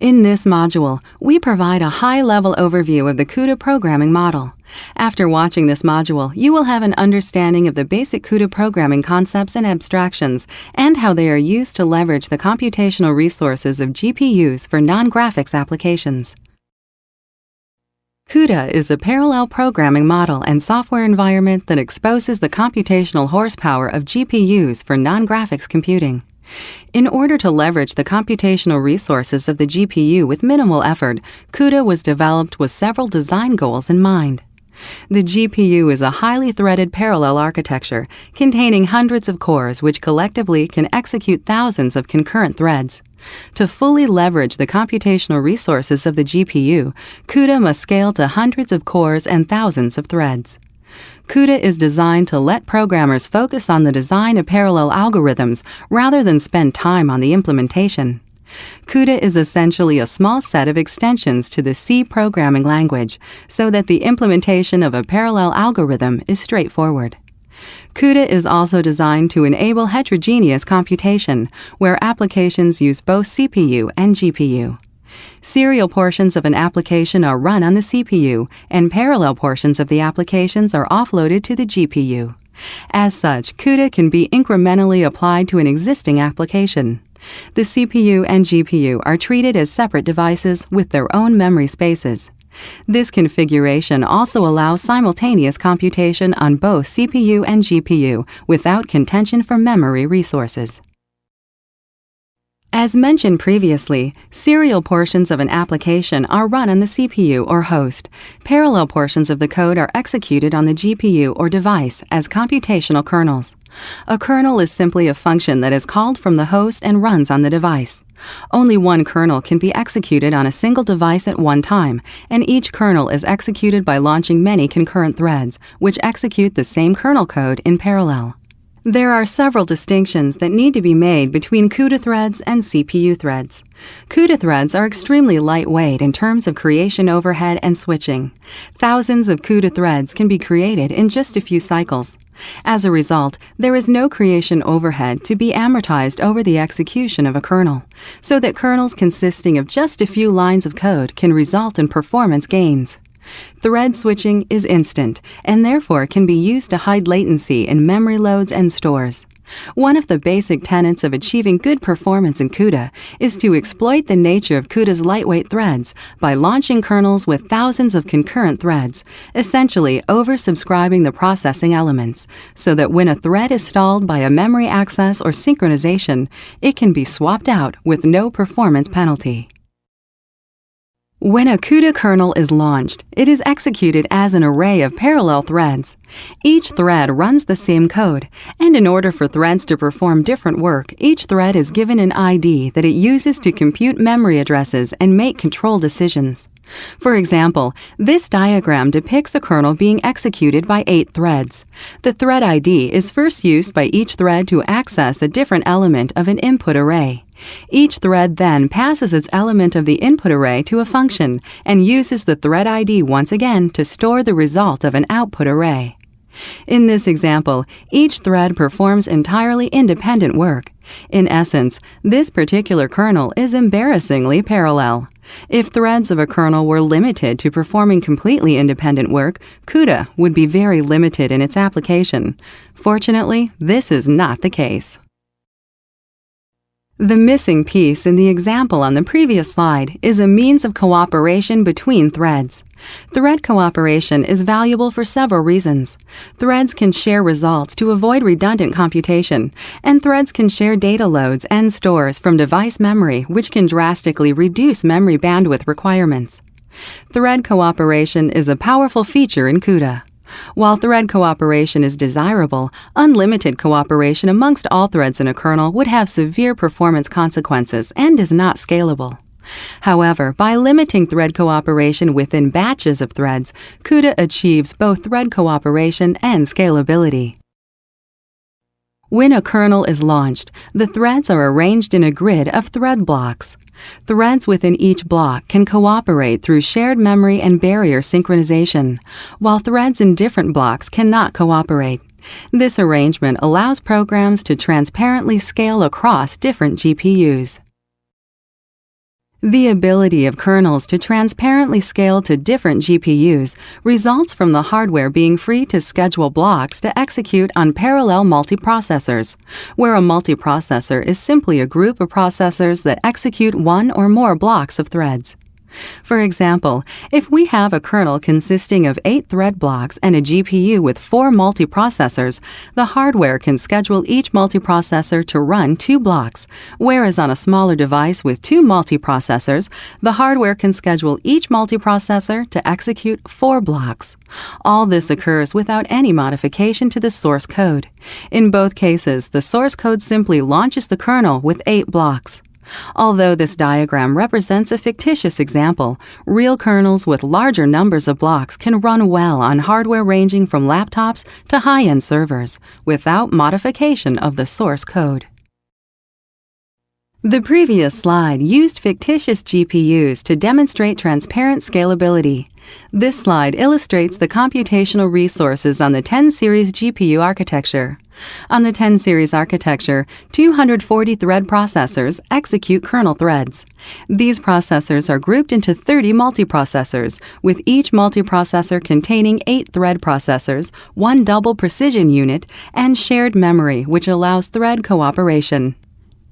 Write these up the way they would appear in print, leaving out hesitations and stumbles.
In this module, we provide a high-level overview of the CUDA programming model. After watching this module, you will have an understanding of the basic CUDA programming concepts and abstractions, and how they are used to leverage the computational resources of GPUs for non-graphics applications. CUDA is a parallel programming model and software environment that exposes the computational horsepower of GPUs for non-graphics computing. In order to leverage the computational resources of the GPU with minimal effort, CUDA was developed with several design goals in mind. The GPU is a highly threaded parallel architecture containing hundreds of cores which collectively can execute thousands of concurrent threads. To fully leverage the computational resources of the GPU, CUDA must scale to hundreds of cores and thousands of threads. CUDA is designed to let programmers focus on the design of parallel algorithms rather than spend time on the implementation. CUDA is essentially a small set of extensions to the C programming language, so that the implementation of a parallel algorithm is straightforward. CUDA is also designed to enable heterogeneous computation, where applications use both CPU and GPU. Serial portions of an application are run on the CPU, and parallel portions of the applications are offloaded to the GPU. As such, CUDA can be incrementally applied to an existing application. The CPU and GPU are treated as separate devices with their own memory spaces. This configuration also allows simultaneous computation on both CPU and GPU without contention for memory resources. As mentioned previously, serial portions of an application are run on the CPU or host. Parallel portions of the code are executed on the GPU or device as computational kernels. A kernel is simply a function that is called from the host and runs on the device. Only one kernel can be executed on a single device at one time, and each kernel is executed by launching many concurrent threads, which execute the same kernel code in parallel. There are several distinctions that need to be made between CUDA threads and CPU threads. CUDA threads are extremely lightweight in terms of creation overhead and switching. Thousands of CUDA threads can be created in just a few cycles. As a result, there is no creation overhead to be amortized over the execution of a kernel, so that kernels consisting of just a few lines of code can result in performance gains. Thread switching is instant and therefore can be used to hide latency in memory loads and stores. One of the basic tenets of achieving good performance in CUDA is to exploit the nature of CUDA's lightweight threads by launching kernels with thousands of concurrent threads, essentially oversubscribing the processing elements, so that when a thread is stalled by a memory access or synchronization, it can be swapped out with no performance penalty. When a CUDA kernel is launched, it is executed as an array of parallel threads. Each thread runs the same code, and in order for threads to perform different work, each thread is given an ID that it uses to compute memory addresses and make control decisions. For example, this diagram depicts a kernel being executed by 8 threads. The thread ID is first used by each thread to access a different element of an input array. Each thread then passes its element of the input array to a function and uses the thread ID once again to store the result of an output array. In this example, each thread performs entirely independent work. In essence, this particular kernel is embarrassingly parallel. If threads of a kernel were limited to performing completely independent work, CUDA would be very limited in its application. Fortunately, this is not the case. The missing piece in the example on the previous slide is a means of cooperation between threads. Thread cooperation is valuable for several reasons. Threads can share results to avoid redundant computation, and threads can share data loads and stores from device memory, which can drastically reduce memory bandwidth requirements. Thread cooperation is a powerful feature in CUDA. While thread cooperation is desirable, unlimited cooperation amongst all threads in a kernel would have severe performance consequences and is not scalable. However, by limiting thread cooperation within batches of threads, CUDA achieves both thread cooperation and scalability. When a kernel is launched, the threads are arranged in a grid of thread blocks. Threads within each block can cooperate through shared memory and barrier synchronization, while threads in different blocks cannot cooperate. This arrangement allows programs to transparently scale across different GPUs. The ability of kernels to transparently scale to different GPUs results from the hardware being free to schedule blocks to execute on parallel multiprocessors, where a multiprocessor is simply a group of processors that execute one or more blocks of threads. For example, if we have a kernel consisting of 8 thread blocks and a GPU with 4 multiprocessors, the hardware can schedule each multiprocessor to run 2 blocks, whereas on a smaller device with 2 multiprocessors, the hardware can schedule each multiprocessor to execute 4 blocks. All this occurs without any modification to the source code. In both cases, the source code simply launches the kernel with 8 blocks. Although this diagram represents a fictitious example, real kernels with larger numbers of blocks can run well on hardware ranging from laptops to high-end servers, without modification of the source code. The previous slide used fictitious GPUs to demonstrate transparent scalability. This slide illustrates the computational resources on the 10 series GPU architecture. On the 10 series architecture, 240 thread processors execute kernel threads. These processors are grouped into 30 multiprocessors, with each multiprocessor containing 8 thread processors, 1 double precision unit, and shared memory, which allows thread cooperation.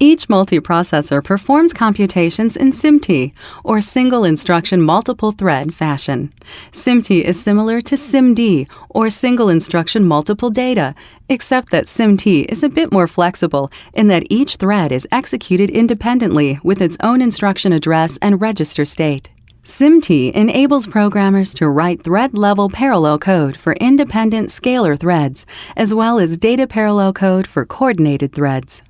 Each multiprocessor performs computations in SIMT, or Single Instruction Multiple Thread fashion. SIMT is similar to SIMD, or Single Instruction Multiple Data, except that SIMT is a bit more flexible in that each thread is executed independently with its own instruction address and register state. SIMT enables programmers to write thread-level parallel code for independent scalar threads, as well as data parallel code for coordinated threads.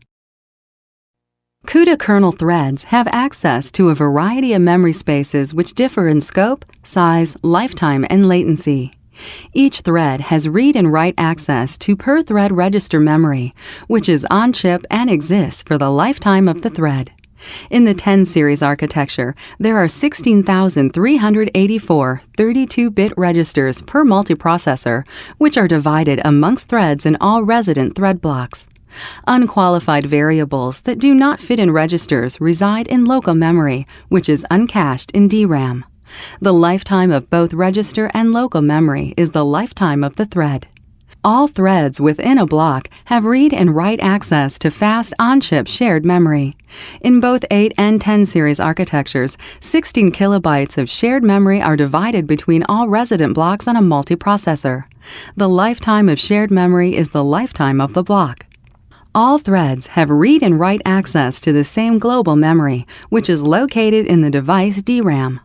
CUDA kernel threads have access to a variety of memory spaces which differ in scope, size, lifetime, and latency. Each thread has read and write access to per-thread register memory, which is on-chip and exists for the lifetime of the thread. In the 10 series architecture, there are 16,384 32-bit registers per multiprocessor, which are divided amongst threads in all resident thread blocks. Unqualified variables that do not fit in registers reside in local memory, which is uncached in DRAM. The lifetime of both register and local memory is the lifetime of the thread. All threads within a block have read and write access to fast on-chip shared memory. In both 8 and 10 series architectures, 16 kilobytes of shared memory are divided between all resident blocks on a multiprocessor. The lifetime of shared memory is the lifetime of the block. All threads have read and write access to the same global memory, which is located in the device DRAM.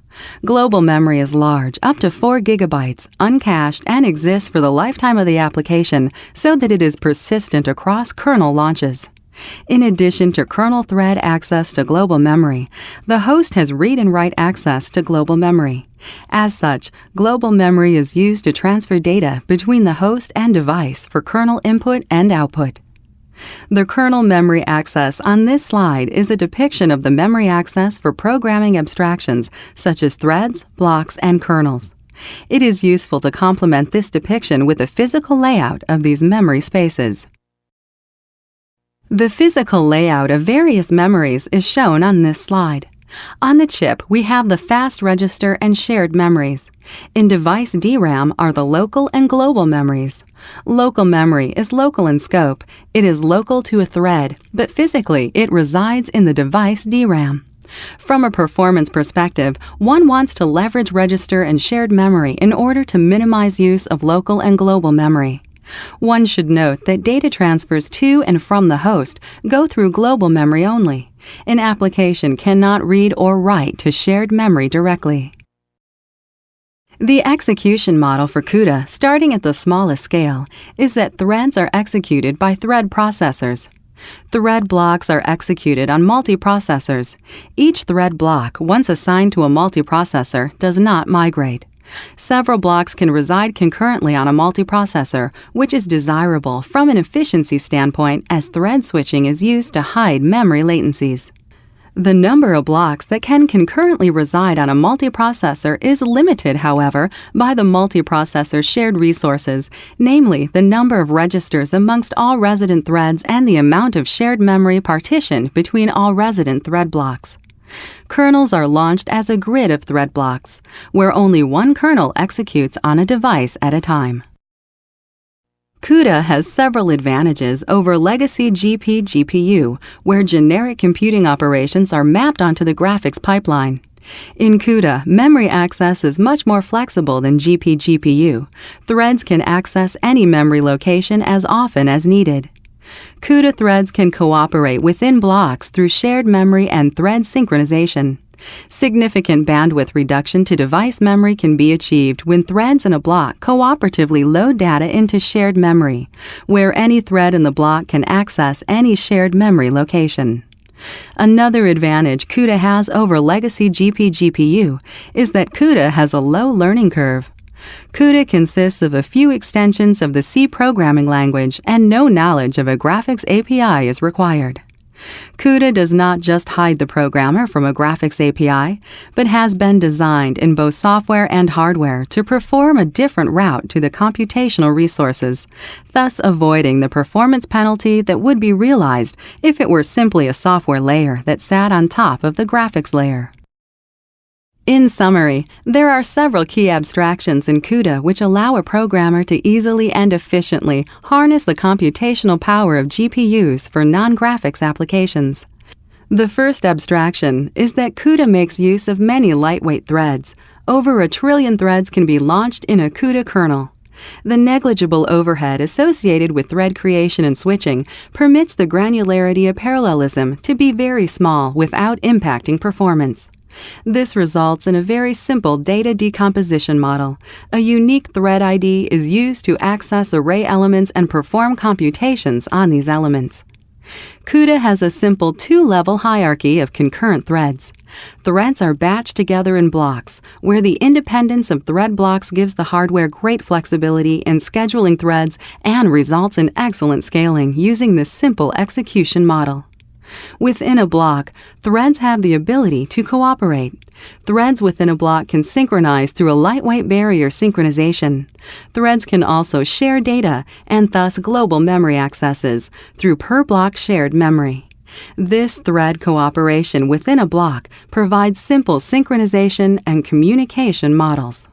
Global memory is large, up to 4 gigabytes, uncached, and exists for the lifetime of the application so that it is persistent across kernel launches. In addition to kernel thread access to global memory, the host has read and write access to global memory. As such, global memory is used to transfer data between the host and device for kernel input and output. The kernel memory access on this slide is a depiction of the memory access for programming abstractions such as threads, blocks, and kernels. It is useful to complement this depiction with a physical layout of these memory spaces. The physical layout of various memories is shown on this slide. On the chip, we have the fast register and shared memories. In device DRAM are the local and global memories. Local memory is local in scope. It is local to a thread, but physically it resides in the device DRAM. From a performance perspective, one wants to leverage register and shared memory in order to minimize use of local and global memory. One should note that data transfers to and from the host go through global memory only. An application cannot read or write to shared memory directly. The execution model for CUDA, starting at the smallest scale, is that threads are executed by thread processors. Thread blocks are executed on multiprocessors. Each thread block, once assigned to a multiprocessor, does not migrate. Several blocks can reside concurrently on a multiprocessor, which is desirable from an efficiency standpoint as thread switching is used to hide memory latencies. The number of blocks that can concurrently reside on a multiprocessor is limited, however, by the multiprocessor's shared resources, namely the number of registers amongst all resident threads and the amount of shared memory partitioned between all resident thread blocks. Kernels are launched as a grid of thread blocks, where only one kernel executes on a device at a time. CUDA has several advantages over legacy GPU, where generic computing operations are mapped onto the graphics pipeline. In CUDA, memory access is much more flexible than GPU. Threads can access any memory location as often as needed. CUDA threads can cooperate within blocks through shared memory and thread synchronization. Significant bandwidth reduction to device memory can be achieved when threads in a block cooperatively load data into shared memory, where any thread in the block can access any shared memory location. Another advantage CUDA has over legacy GPU is that CUDA has a low learning curve. CUDA consists of a few extensions of the C programming language, and no knowledge of a graphics API is required. CUDA does not just hide the programmer from a graphics API, but has been designed in both software and hardware to perform a different route to the computational resources, thus avoiding the performance penalty that would be realized if it were simply a software layer that sat on top of the graphics layer. In summary, there are several key abstractions in CUDA which allow a programmer to easily and efficiently harness the computational power of GPUs for non-graphics applications. The first abstraction is that CUDA makes use of many lightweight threads. Over 1 trillion threads can be launched in a CUDA kernel. The negligible overhead associated with thread creation and switching permits the granularity of parallelism to be very small without impacting performance. This results in a very simple data decomposition model. A unique thread ID is used to access array elements and perform computations on these elements. CUDA has a simple 2-level hierarchy of concurrent threads. Threads are batched together in blocks, where the independence of thread blocks gives the hardware great flexibility in scheduling threads and results in excellent scaling using this simple execution model. Within a block, threads have the ability to cooperate. Threads within a block can synchronize through a lightweight barrier synchronization. Threads can also share data and thus global memory accesses through per-block shared memory. This thread cooperation within a block provides simple synchronization and communication models.